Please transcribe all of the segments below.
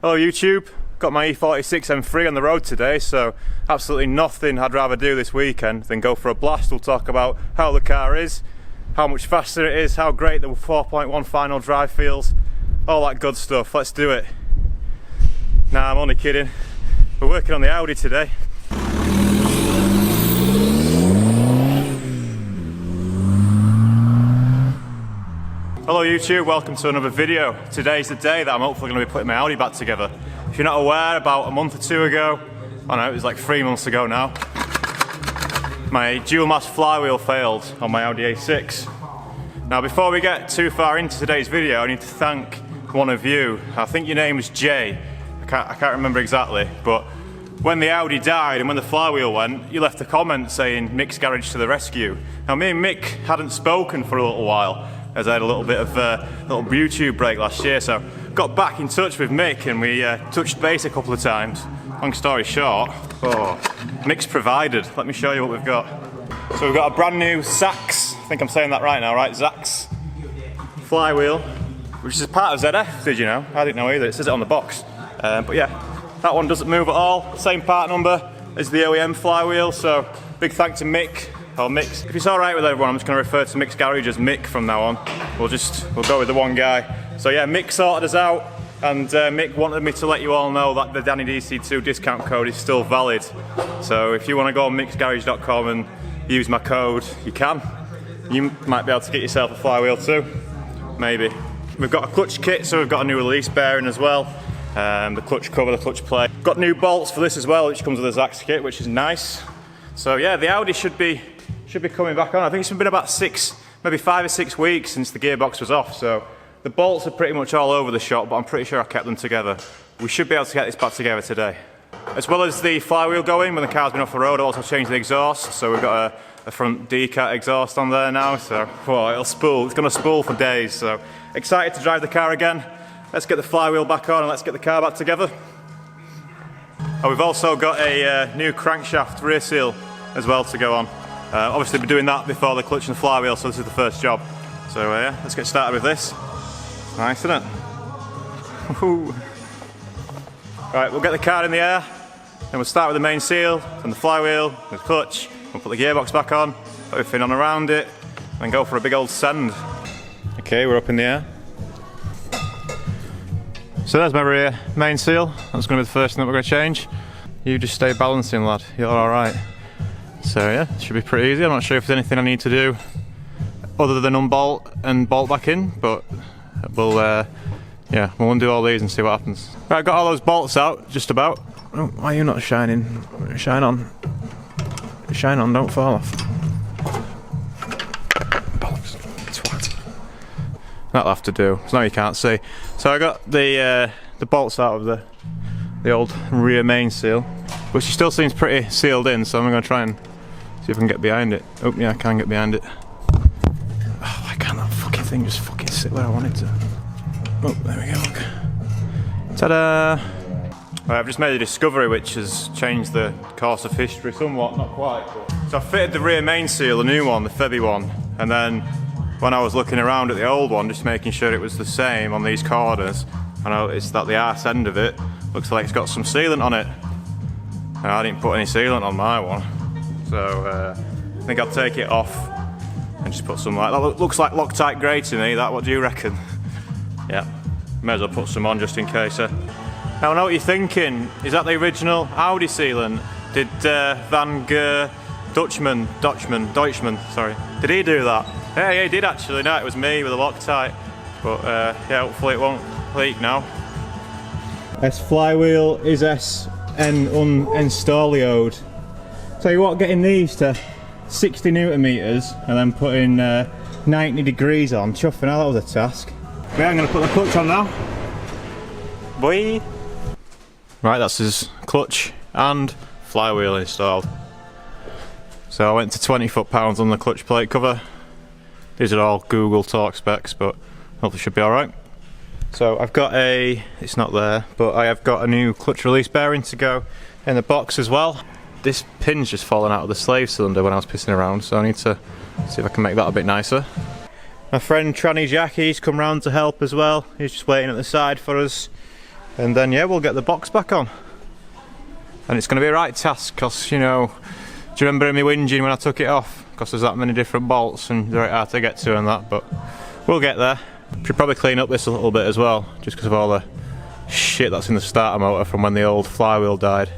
Hello YouTube, got my E46 M3 on the road today, so absolutely nothing I'd rather do this weekend than go for a blast. We'll talk about how the car is, how much faster it is, how great the 4.1 final drive feels, all that good stuff. Let's do it. Nah, I'm only kidding. We're working on the Audi today. Hello YouTube, welcome to another video. Today's the day that I'm hopefully going to be putting my Audi back together. If you're not aware, about a month or two ago, oh no, it was like 3 months ago now, my dual mass flywheel failed on my Audi A6. Now before we get too far into today's video, I need to thank one of you. I think your name was Jay, I can't remember exactly, but when the Audi died and when the flywheel went, you left a comment saying Mick's Garage to the rescue. Now me and Mick hadn't spoken for a little while, as I had a little bit of a little YouTube break last year, so got back in touch with Mick and we touched base a couple of times. Long story short, Mick's provided. Let me show you what we've got. So we've got a brand new Sachs, I think I'm saying that right now, right? Sachs flywheel, which is a part of ZF, did you know? I didn't know either, it says it on the box. But yeah, that one doesn't move at all. Same part number as the OEM flywheel, so big thanks to Mick. Or Mick. If it's alright with everyone, I'm just going to refer to Mick's Garage as Mick from now on. We'll go with the one guy. So yeah, Mick sorted us out, and Mick wanted me to let you all know that the Danny DC2 discount code is still valid. So if you want to go on micksgarage.com and use my code, you can. You might be able to get yourself a flywheel too. Maybe. We've got a clutch kit, so we've got a new release bearing as well. The clutch cover, the clutch plate. Got new bolts for this as well, which comes with the Sachs kit, which is nice. So yeah, the Audi should be coming back on. I think it's been about maybe 5 or 6 weeks since the gearbox was off, so the bolts are pretty much all over the shop, but I'm pretty sure I kept them together. We should be able to get this back together today. As well as the flywheel going, when the car's been off the road, I also changed the exhaust, so we've got a front D-cat exhaust on there now, so it'll spool. It's going to spool for days, so excited to drive the car again. Let's get the flywheel back on and let's get the car back together. Oh, we've also got a new crankshaft rear seal as well to go on. Obviously we're doing that before the clutch and the flywheel, so this is the first job. So yeah, let's get started with this. Nice, isn't it? Right, we'll get the car in the air, then we'll start with the main seal, then the flywheel, the clutch, we'll put the gearbox back on, put everything on around it, and go for a big old send. Okay, we're up in the air. So there's my rear main seal. That's going to be the first thing that we're going to change. You just stay balancing, lad, you're alright. So yeah, it should be pretty easy. I'm not sure if there's anything I need to do other than unbolt and bolt back in, but we'll undo all these and see what happens. Right, I've got all those bolts out, just about. Oh, why are you not shining? Shine on. Shine on, don't fall off. Bollocks. Twat. That'll have to do, so now you can't see. So I got the bolts out of the old rear main seal, which still seems pretty sealed in, so I'm going to try and see if I can get behind it. Oh yeah, I can get behind it. Oh, why can't that fucking thing just fucking sit where I want it to? Oh, there we go, look. Ta-da! Right, I've just made a discovery which has changed the course of history somewhat, not quite. But... So I fitted the rear main seal, the new one, the Febby one, and then when I was looking around at the old one, just making sure it was the same on these corners, I noticed that the arse end of it looks like it's got some sealant on it. And I didn't put any sealant on my one, so I think I'll take it off and just put some, like, that looks like Loctite grey to me, that, what do you reckon? Yeah, may as well put some on just in case. Now I know what you're thinking, is that the original Audi sealant? Did Van Geur Deutschman, sorry, did he do that? Yeah, he did actually, no, it was me with the Loctite, but yeah, hopefully it won't leak now. S flywheel is S and uninstallioed. Tell you what, getting these to 60 newton meters and then putting 90 degrees on, chuffing out, that was a task. Yeah, I'm going to put the clutch on now. Boy. Right, that's his clutch and flywheel installed. So I went to 20 foot-pounds on the clutch plate cover. These are all Google Talk specs, but hopefully should be alright. So I've got it's not there, but I have got a new clutch release bearing to go in the box as well. This pin's just fallen out of the slave cylinder when I was pissing around, so I need to see if I can make that a bit nicer. My friend Tranny Jackie's come round to help as well. He's just waiting at the side for us. and then yeah, we'll get the box back on. And it's going to be a right task, because you know, do you remember me whinging when I took it off? Because there's that many different bolts and they're right hard to get to and that, but we'll get there. Should probably clean up this a little bit as well, just because of all the shit that's in the starter motor from when the old Flywheel died.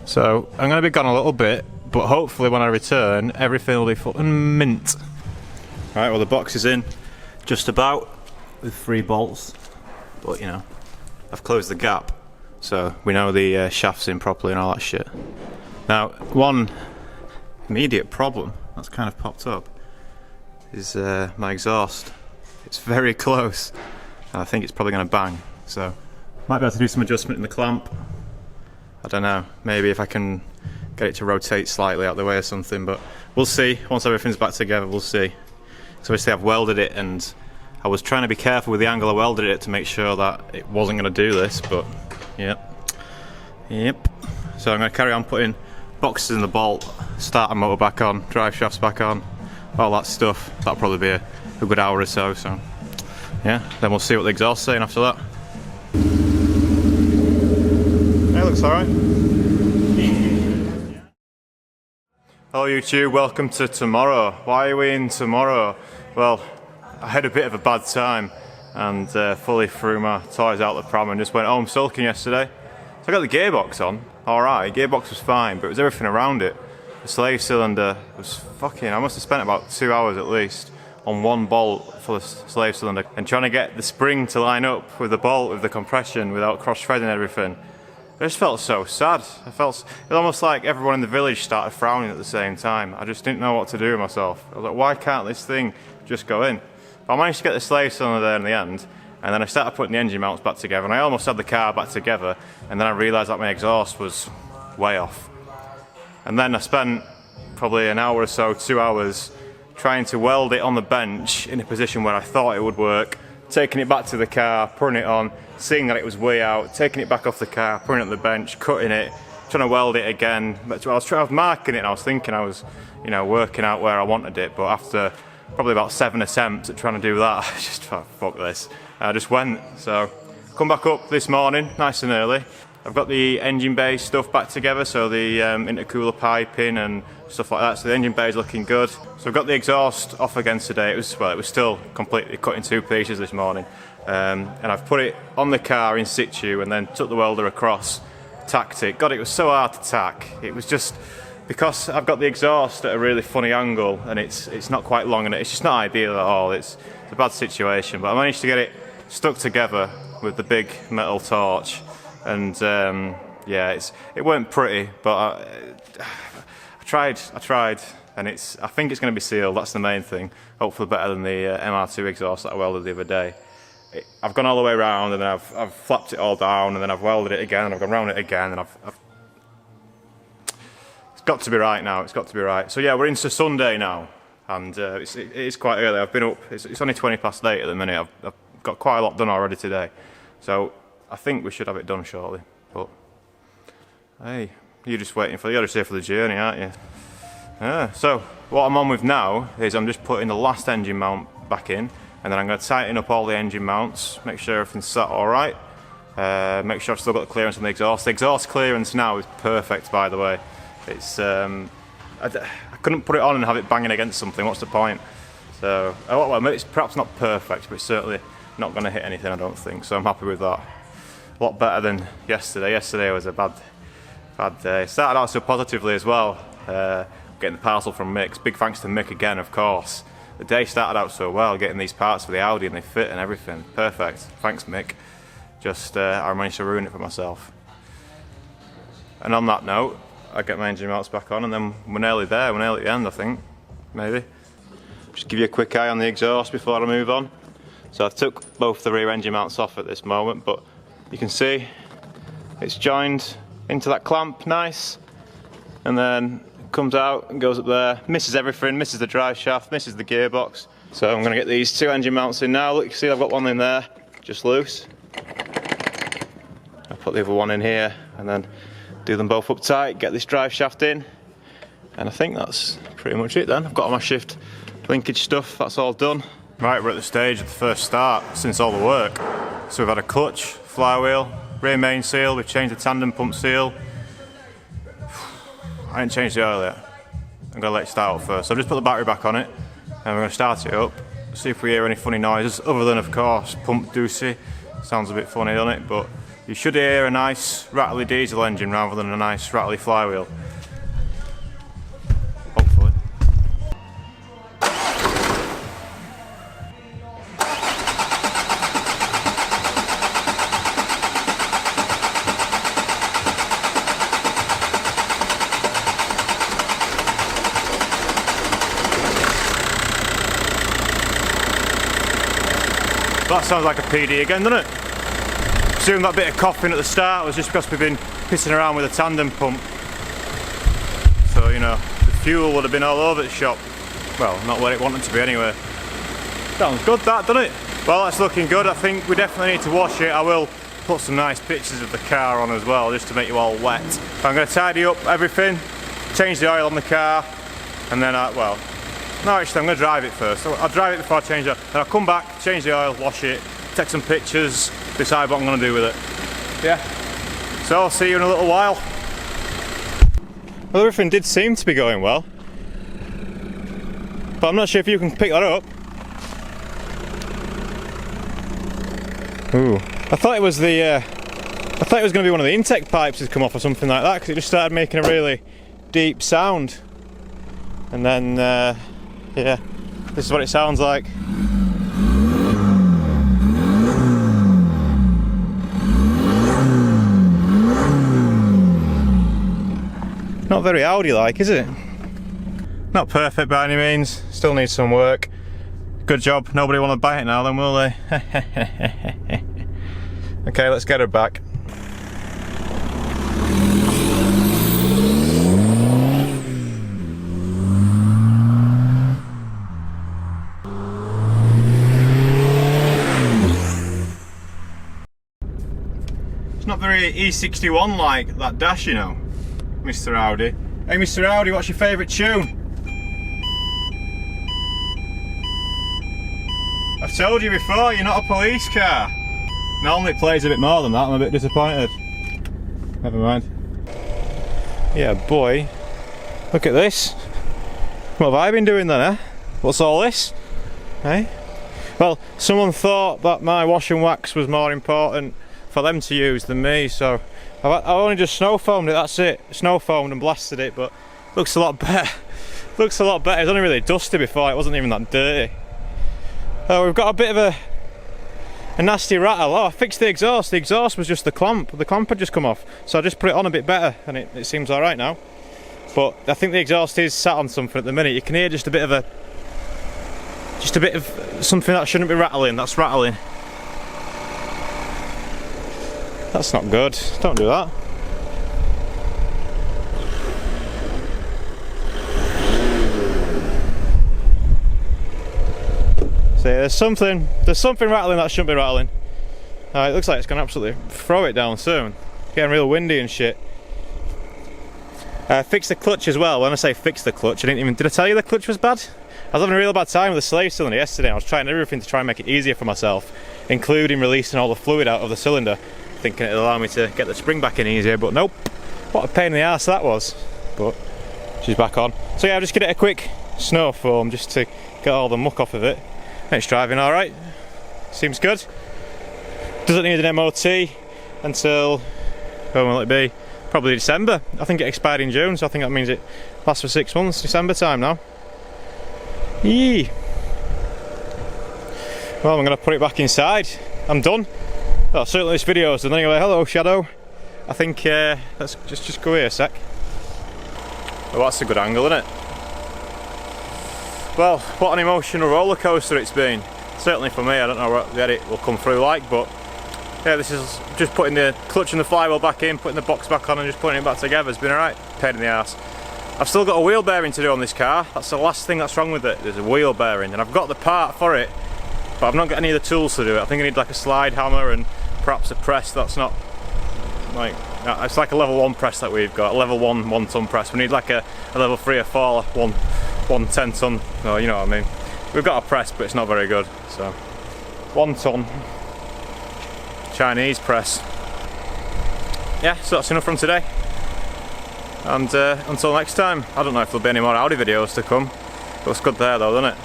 So I'm going to be gone a little bit, but hopefully when I return, everything will be fucking mint. Right, well the box is in, just about, with 3 bolts, but you know, I've closed the gap, so we know the shaft's in properly and all that shit. Now, one immediate problem that's kind of popped up is my exhaust. It's very close, and I think it's probably going to bang, so might be able to do some adjustment in the clamp. I don't know, maybe if I can get it to rotate slightly out of the way or something, but we'll see. Once everything's back together, we'll see. So obviously I've welded it, and I was trying to be careful with the angle I welded it to make sure that it wasn't going to do this, but yep. So I'm going to carry on putting boxes in the bolt, starter motor back on, drive shafts back on, all that stuff. That'll probably be a good hour or so, so yeah, then we'll see what the exhaust's saying after that. Hey, looks alright. Hello YouTube, welcome to tomorrow. Why are we in tomorrow? Well, I had a bit of a bad time and fully threw my toys out the pram and just went home sulking yesterday. So I got the gearbox on, alright, gearbox was fine, but it was everything around it. The slave cylinder was fucking, I must have spent about 2 hours at least on one bolt for the slave cylinder, and trying to get the spring to line up with the bolt with the compression without cross-threading everything. I just felt so sad. It was almost like everyone in the village started frowning at the same time. I just didn't know what to do with myself. I was like, why can't this thing just go in? But I managed to get the slave cylinder there in the end, and then I started putting the engine mounts back together, and I almost had the car back together, and then I realised that my exhaust was way off. And then I spent probably an hour or so, 2 hours, trying to weld it on the bench in a position where I thought it would work, taking it back to the car, putting it on, seeing that it was way out, taking it back off the car, putting it on the bench, cutting it, trying to weld it again. But I was marking it, and I was thinking I was, you know, working out where I wanted it, but after probably about 7 attempts at trying to do that, I just thought, fuck this. I just went. So come back up this morning, nice and early. I've got the engine bay stuff back together, so the intercooler piping and stuff like that, so the engine bay is looking good. So I've got the exhaust off again today. It was still completely cut in 2 pieces this morning. And I've put it on the car in situ and then took the welder across, tacked it. God, it was so hard to tack. It was just, because I've got the exhaust at a really funny angle and it's not quite long, and it's just not ideal at all. It's a bad situation, but I managed to get it stuck together with the big metal torch. And yeah, it weren't pretty, but I tried, and I think it's going to be sealed. That's the main thing. Hopefully better than the MR2 exhaust that I welded the other day. I've gone all the way around, and then I've flapped it all down, and then I've welded it again, and I've gone round it again, and it's got to be right now. It's got to be right. So yeah, we're into Sunday now, and it is quite early. I've been up. It's only 20 past 8 at the minute. I've got quite a lot done already today, so I think we should have it done shortly. But hey, you're just here for the journey, aren't you? Yeah. So what I'm on with now is I'm just putting the last engine mount back in, and then I'm going to tighten up all the engine mounts, make sure everything's set all right. Make sure I've still got the clearance on the exhaust. The exhaust clearance now is perfect, by the way. It's I couldn't put it on and have it banging against something. What's the point? So well, it's perhaps not perfect, but it's certainly not going to hit anything, I don't think. So I'm happy with that. A lot better than yesterday. Yesterday was a bad day. Started out so positively as well, getting the parcel from Mick. Big thanks to Mick again, of course. The day started out so well, getting these parts for the Audi, and they fit and everything. Perfect. Thanks, Mick. Just I managed to ruin it for myself. And on that note, I get my engine mounts back on, and then we're nearly there. We're nearly at the end, I think. Maybe. Just give you a quick eye on the exhaust before I move on. So I've took both the rear engine mounts off at this moment, but you can see it's joined into that clamp nice, and then it comes out and goes up there, misses everything, misses the drive shaft, misses the gearbox. So I'm going to get these 2 engine mounts in now. Look, you see I've got one in there, just loose. I'll put the other one in here and then do them both up tight, get this drive shaft in, and I think that's pretty much it then. I've got all my shift linkage stuff, that's all done. Right, we're at the stage of the first start since all the work. So we've had a clutch, flywheel, rear main seal, we've changed the tandem pump seal. I didn't change the oil yet. I'm going to let it start up first. So I've just put the battery back on it and we're going to start it up. See if we hear any funny noises other than, of course, pump doozy. Sounds a bit funny, doesn't it? But you should hear a nice rattly diesel engine rather than a nice rattly flywheel. Hopefully. That sounds like a PD again, doesn't it? Assume that bit of coughing at the start was just because we've been pissing around with a tandem pump. So, you know, the fuel would have been all over the shop. Well, not where it wanted to be anyway. Sounds good that, doesn't it? Well, that's looking good. I think we definitely need to wash it. I will put some nice pictures of the car on as well, just to make you all wet. I'm going to tidy up everything, change the oil on the car, and then well, no, actually I'm going to drive it first. I'll drive it before I change it. Then I'll come back, change the oil, wash it, take some pictures, decide what I'm going to do with it. Yeah. So I'll see you in a little while. Well, everything did seem to be going well, but I'm not sure if you can pick that up. Ooh. I thought it was the I thought it was going to be one of the intake pipes had come off or something like that, because it just started making a really deep sound. And then yeah, this is what it sounds like. Not very Audi-like, is it? Not perfect by any means, still needs some work. Good job, nobody want to buy it now then, will they? Okay, let's get her back. It's not very E61 like that dash, you know, Mr. Audi. Hey Mr. Audi, what's your favourite tune? I've told you before, you're not a police car. Normally it plays a bit more than that, I'm a bit disappointed. Never mind. Yeah boy, look at this. What have I been doing then, eh? What's all this? Eh? Well, someone thought that my wash and wax was more important for them to use than me, so I've only just snow foamed it, that's it. Snow foamed and blasted it, but looks a lot better. Looks a lot better. It was only really dusty before, it wasn't even that dirty. We've got a bit of a nasty rattle. Oh, I fixed the exhaust. The exhaust was just the clamp. The clamp had just come off, so I just put it on a bit better and it seems alright now. But I think the exhaust is sat on something at the minute. You can hear just a bit of something that shouldn't be rattling, that's rattling. That's not good, don't do that. See, there's something rattling that shouldn't be rattling. It looks like it's going to absolutely throw it down soon. It's getting real windy and shit. Fix the clutch as well. When I say fix the clutch, did I tell you the clutch was bad? I was having a real bad time with the slave cylinder yesterday. I was trying everything to try and make it easier for myself, including releasing all the fluid out of the cylinder, thinking it'd allow me to get the spring back in easier, but nope. What a pain in the arse that was. But she's back on. So yeah, I'll just give it a quick snow foam just to get all the muck off of it. It's driving alright. Seems good. Doesn't need an MOT until, when will it be? Probably December. I think it expired in June, so I think that means it lasts for 6 months, December time now. Yee. Well, I'm going to put it back inside. I'm done. Well, certainly this video is done anyway. Hello, Shadow. I think, let's just go here a sec. Oh, that's a good angle, isn't it? Well, what an emotional roller coaster it's been. Certainly for me, I don't know what the edit will come through like, but yeah, this is just putting the clutch and the flywheel back in, putting the box back on and just putting it back together. It's been alright. Pain in the arse. I've still got a wheel bearing to do on this car. That's the last thing that's wrong with it. There's a wheel bearing, and I've got the part for it, but I've not got any of the tools to do it. I think I need like a slide hammer and perhaps a press. That's not like, it's like a level 1 press that we've got, a level 1 1-ton press. We need like a level 3 or 4 1 10-ton, oh, you know what I mean. We've got a press, but it's not very good. So 1-ton Chinese press. yeah, so that's enough from today. And until next time, I don't know if there'll be any more Audi videos to come. Looks good there though, doesn't it?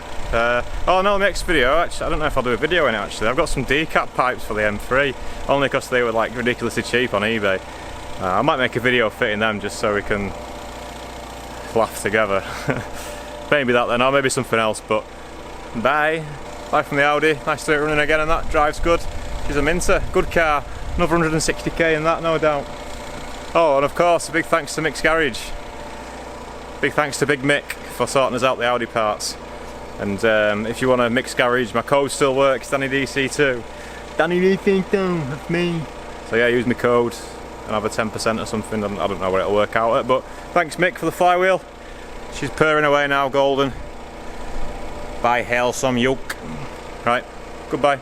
Oh no, next video, actually, I don't know if I'll do a video in it actually. I've got some decap pipes for the M3, only because they were like ridiculously cheap on eBay. I might make a video fitting them just so we can laugh together. Maybe that then, or maybe something else, but bye. Bye from the Audi, nice to see it running again, and that drives good. She's a minter, good car, another 160k in that, no doubt. Oh, and of course, a big thanks to Mick's Garage. Big thanks to Big Mick for sorting us out the Audi parts. And if you want a Mick's Garage, my code still works, DannyDC2. DannyDC2, that's me. So yeah, use my code and have a 10% or something. I don't know what it'll work out at, but thanks Mick for the flywheel. She's purring away now, golden. Buy hell some yoke. Right, goodbye.